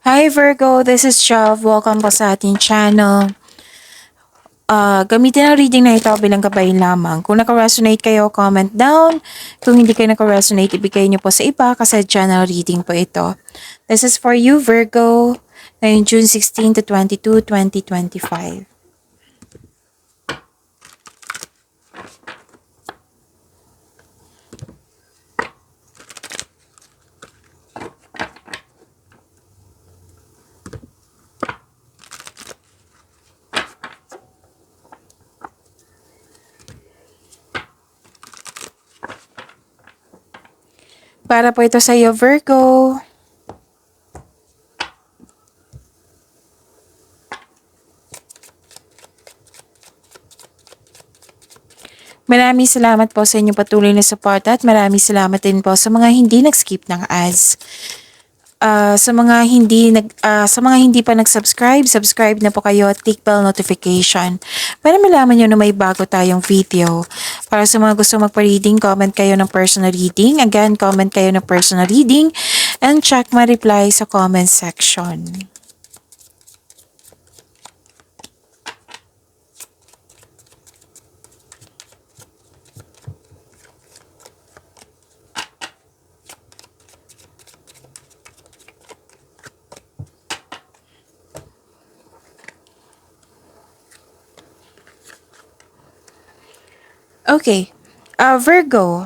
Hi Virgo, this is Jav. Welcome po sa ating channel. Gamitin ang reading na ito bilang gabay lamang. Kung naka-resonate kayo, comment down. Kung hindi kayo naka-resonate, ibigay niyo po sa iba kasi channel reading po ito. This is for you Virgo, ngayong June 16 to 22, 2025. Para po ito sa iyo, Virgo. Maraming salamat po sa inyong patuloy na support at maraming salamat din po sa mga hindi nag-skip ng ads. Sa mga hindi pa nag-subscribe, subscribe na po kayo at click bell notification para malaman niyo na may bago tayong video. Para sa mga gusto magpa-reading, comment kayo ng personal reading. Again, comment kayo ng personal reading and check my reply sa comment section. Okay. Virgo,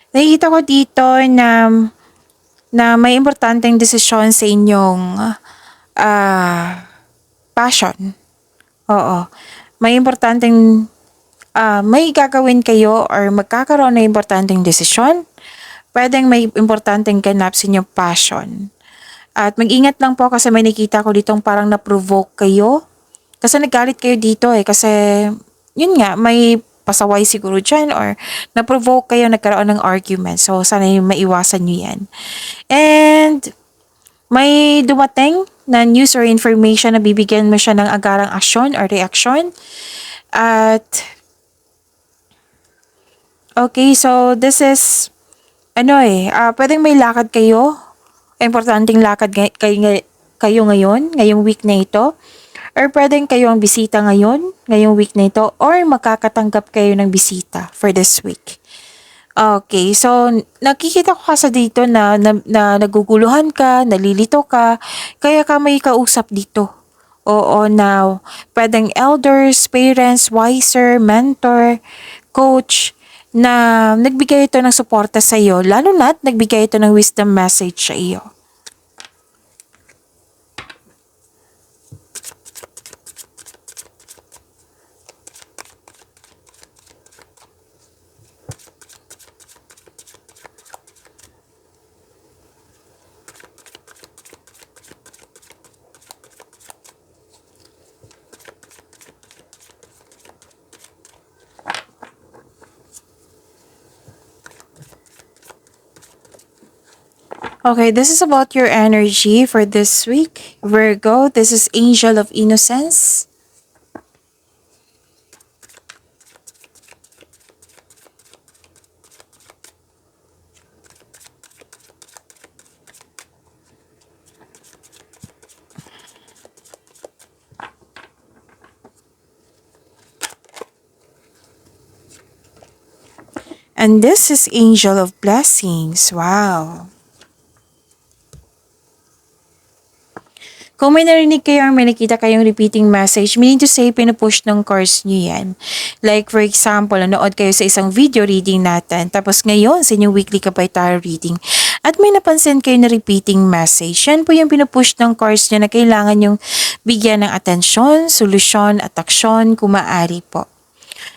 nakikita ko dito na may importanteng desisyon sa inyong passion. Oo. May importanteng may gagawin kayo or magkakaroon ng importanteng desisyon. Pwedeng may importanteng ganap sa inyong passion. At mag-ingat lang po kasi may nakita ko ditong parang na-provoke kayo. Kasi nagalit kayo dito kasi yun nga, may pasaway siguro dyan or na-provoke kayo, nagkaroon ng argument. So, sana yung maiwasan nyo yan. And, may dumating na news or information na bibigyan mo siya ng agarang aksyon or reaksyon. At, okay, so this is, pwedeng may lakad kayo. Importanteng lakad kayo ngayon, ngayong week na ito. Or pwedeng kayo ang bisita ngayong week na ito, or makakatanggap kayo ng bisita for this week. Okay, so nakikita ko kasi dito na naguguluhan ka, nalilito ka, kaya ka may kausap dito. Oo, now, pwedeng elders, parents, wiser, mentor, coach, na nagbigay ito ng suporta sa iyo, lalo na't nagbigay ito ng wisdom message sa iyo. Okay, this is about your energy for this week. Virgo, this is Angel of Innocence. And this is Angel of Blessings. Wow. Kung may narinig kayo or may nakita kayong repeating message, meaning to say, pinupush ng course nyo yan. Like for example, nanood kayo sa isang video reading natin, tapos ngayon sa inyong weekly Kapay Tarot reading, at may napansin kayo na repeating message, yan po yung pinupush ng course nyo na kailangan yung bigyan ng atensyon, solusyon at aksyon kung maaari po.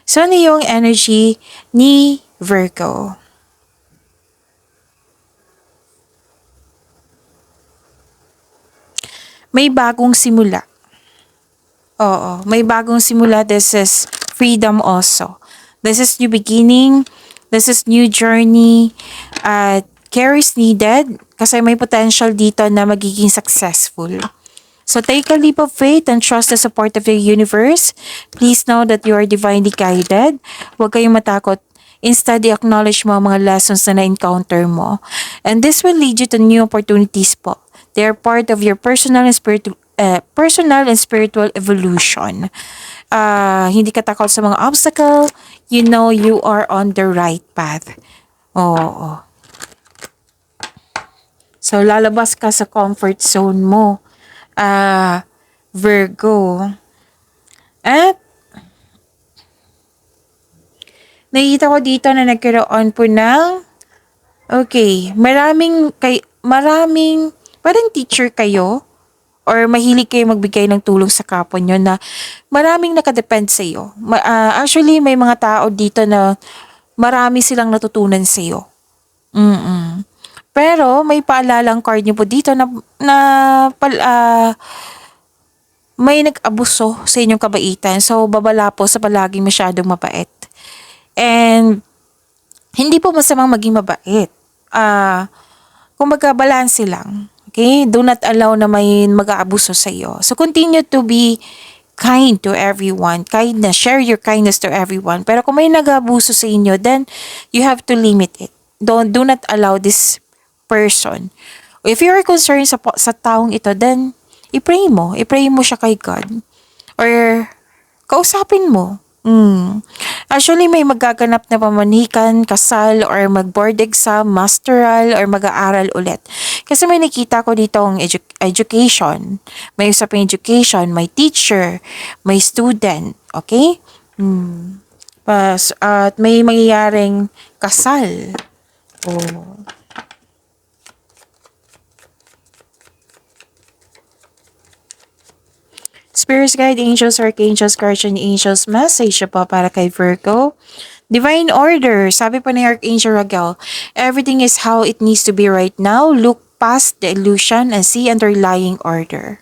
So ano yung energy ni Virgo? May bagong simula. Oo, may bagong simula. This is freedom also. This is new beginning. This is new journey. Care is needed kasi may potential dito na magiging successful. So take a leap of faith and trust the support of the universe. Please know that you are divinely guided. Huwag kayong matakot. Instead, i-acknowledge mo ang mga lessons na na-encounter mo. And this will lead you to new opportunities po. They're part of your personal and spiritual evolution. Hindi ka takot sa mga obstacle. You know you are on the right path. Oo. So, lalabas ka sa comfort zone mo. Virgo. At, nakikita ko dito na nagkaroon po ng, okay, parang teacher kayo, or mahilig kayo magbigay ng tulong sa kapwa nyo na maraming nakadepend sa iyo. Actually, may mga tao dito na marami silang natutunan sa iyo. Pero may paalalang card niyo po dito na may nag-abuso sa inyong kabaitan. So, babala po sa palaging masyadong mabait. And, hindi po masamang maging mabait. Kumbaga, balanse lang. Okay? Do not allow na may mag-aabuso sa iyo. So, continue to be kind to everyone. Kindness. Share your kindness to everyone. Pero kung may nag-aabuso sa inyo, then you have to limit it. Do not allow this person. If you are concerned sa taong ito, then i-pray mo. I-pray mo siya kay God. Or kausapin mo. Actually, may magaganap na pamanikan, kasal, or mag-board exam, masteral, or mag-aaral ulit. Kasi may nakita ko dito ang education. May usaping education, may teacher, may student. Okay? At may mangyayaring kasal. Oh. Spirits, guide, angels, archangels, guardian angels, message po para kay Virgo. Divine order, sabi po ni Archangel Raguel, everything is how it needs to be right now. Look past the illusion and see underlying order.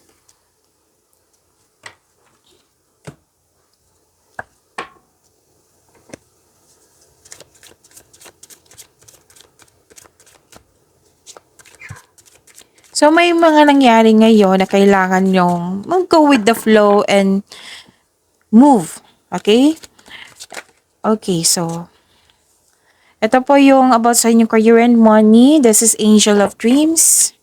So, may mga nangyari ngayon na kailangan nyong mag-go with the flow and move. Okay? Okay, so, ito po yung about sa inyong career and money. This is Angel of Dreams.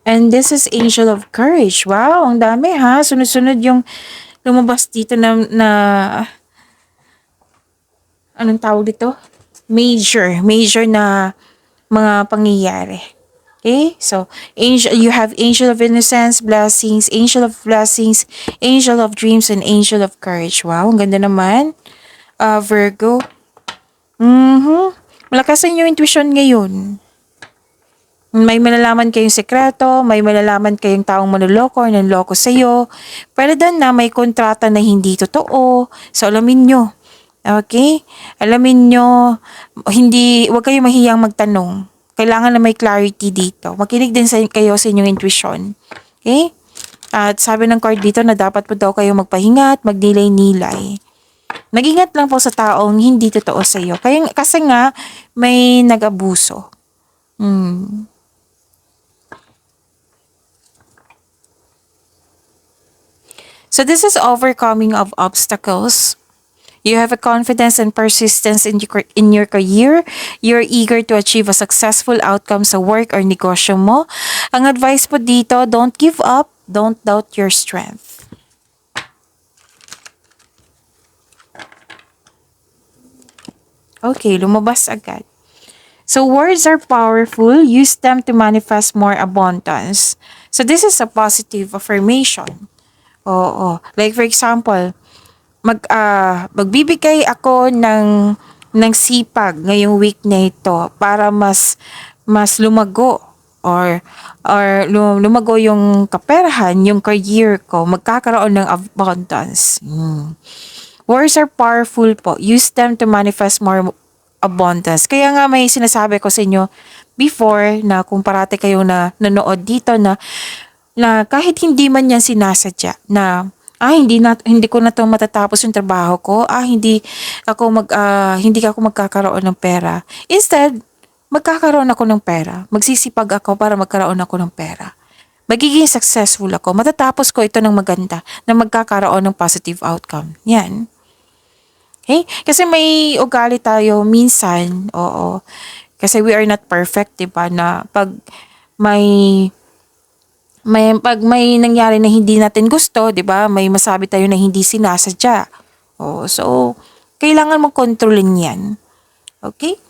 And this is Angel of Courage. Wow, ang dami ha. Sunod-sunod yung lumabas dito na anong tawag dito? Major na mga pangyayari. Okay? So, you have Angel of Innocence, Blessings, Angel of Blessings, Angel of Dreams, and Angel of Courage. Wow, ang ganda naman. Virgo. Malakasan yung intuition ngayon. May malalaman kayong sekreto, may malalaman kayong taong manloloko or nanloko sa'yo. Pero dan na may kontrata na hindi totoo. So, alamin nyo. Okay? Alamin nyo, huwag kayong mahiyang magtanong. Kailangan na may clarity dito. Makinig din kayo sa inyong intuition. Okay? At sabi ng card dito na dapat po daw kayo magpahinga at magnilay-nilay. Mag-ingat lang po sa taong hindi totoo sa iyo. Kasi nga, may nag-abuso. So this is overcoming of obstacles. You have a confidence and persistence in your career. You're eager to achieve a successful outcome sa work or negosyo mo. Ang advice po dito, don't give up, don't doubt your strength. Okay, lumabas agad. So words are powerful. Use them to manifest more abundance. So this is a positive affirmation. Oo. Like for example, magbibigay ako ng sipag ngayong week na ito para mas lumago or lumago yung kaperahan, yung career ko, magkakaroon ng abundance. Words are powerful po. Use them to manifest more abundance. Kaya nga may sinasabi ko sa inyo before na kung parate kayo na nanood dito na kahit hindi man yan sinasadya na hindi ko na 'to matatapos yung trabaho ko. Hindi ako magkakaroon ng pera. Instead, magkakaroon ako ng pera. Magsisipag ako para magkaroon ako ng pera. Magiging successful ako. Matatapos ko ito ng maganda na magkakaroon ng positive outcome. Yan. Okay? Kasi may ugali tayo minsan, oo. Kasi we are not perfect, 'di ba? Na pag may pag may nangyari na hindi natin gusto, 'di ba? May masabi tayo na hindi sinasadya. Oo, so kailangan mong kontrolin 'yan. Okay?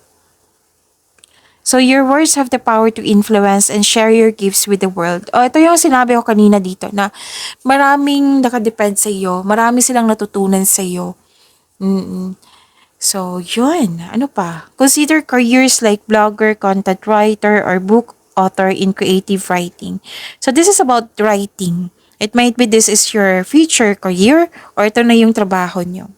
So your words have the power to influence and share your gifts with the world. O, ito yung sinabi ko kanina dito na maraming nakadepend sa iyo, marami silang natutunan sa iyo. Mm. So, yun. Ano pa? Consider careers like blogger, content writer, or book author in creative writing. So, this is about writing. It might be this is your future career or ito na yung trabaho nyo.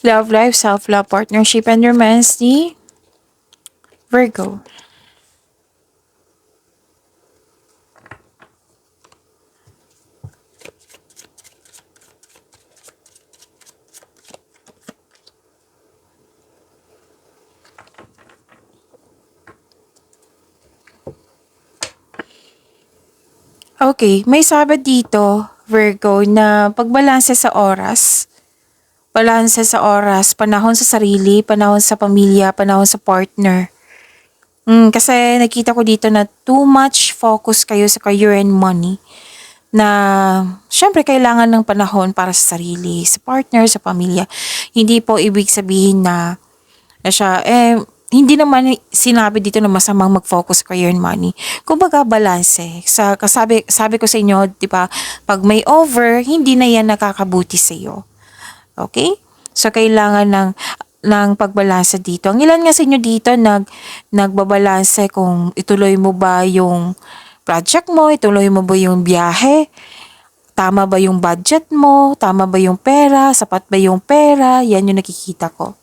Love life, self-love, partnership, and romance ni Virgo. Okay, may sabi dito, Virgo, na pagbalanse sa oras. Balanse sa oras, panahon sa sarili, panahon sa pamilya, panahon sa partner. Kasi nakita ko dito na too much focus kayo sa career and money. Na syempre kailangan ng panahon para sa sarili, sa partner, sa pamilya. Hindi po ibig sabihin na siya, hindi naman sinabi dito na masamang mag-focus sa career and money. Kumbaga balanse. Sabi ko sa inyo, di ba, pag may over, hindi na yan nakakabuti sa iyo. Okay? So, kailangan ng pagbalanse dito. Ang ilan nga sa inyo dito nagbabalanse kung ituloy mo ba yung project mo, ituloy mo ba yung biyahe, tama ba yung budget mo, tama ba yung pera, sapat ba yung pera, yan yung nakikita ko.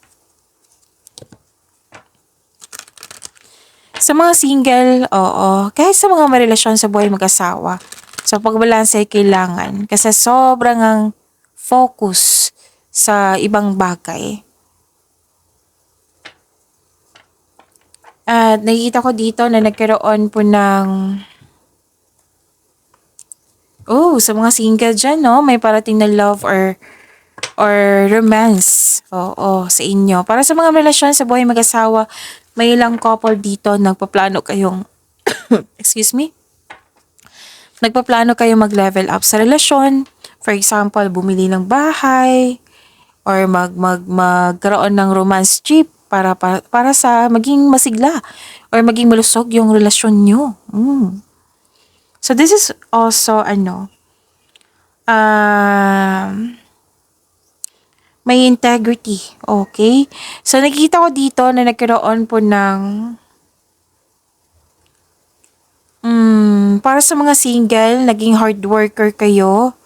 Sa mga single, oo, kahit sa mga marelasyon sa buhay mag-asawa, so pagbalanse ay kailangan kasi sobrang ang focus sa ibang bagay. At nakikita ko dito na nagkaroon po sa mga single dyan, no? May parating na love or romance. Oo, sa inyo. Para sa mga relasyon sa buhay mag-asawa, may ilang couple dito nagpaplano kayong, excuse me, nagpaplano kayong mag-level up sa relasyon. For example, bumili ng bahay, or magkaroon ng romance trip para sa maging masigla or maging malusog yung relasyon nyo. So this is also may integrity. Okay? So nakikita ko dito na nagkaroon po ng para sa mga single, naging hard worker kayo.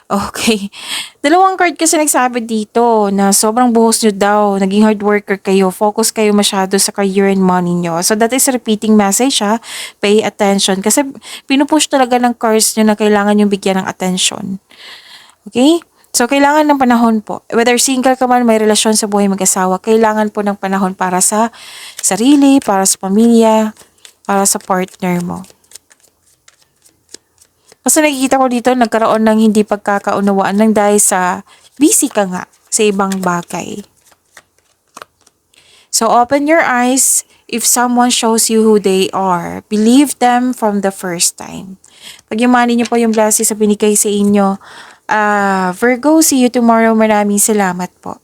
Okay. Dalawang card kasi nagsabi dito na sobrang buhos nyo daw, naging hard worker kayo, focus kayo masyado sa career and money nyo. So that is a repeating message ha, pay attention. Kasi pinupush talaga ng cards nyo na kailangan yung bigyan ng attention. Okay? So kailangan ng panahon po. Whether single ka man, may relasyon sa buhay mag-asawa, kailangan po ng panahon para sa sarili, para sa pamilya, para sa partner mo. Kasi nakikita ko dito, nagkaroon ng hindi pagkakaunawaan ng dahil sa busy ka nga sa ibang bagay. So, open your eyes. If someone shows you who they are, believe them from the first time. Pagyamanin niyo po yung blessing sa binigay sa inyo. Virgo, see you tomorrow. Maraming salamat po.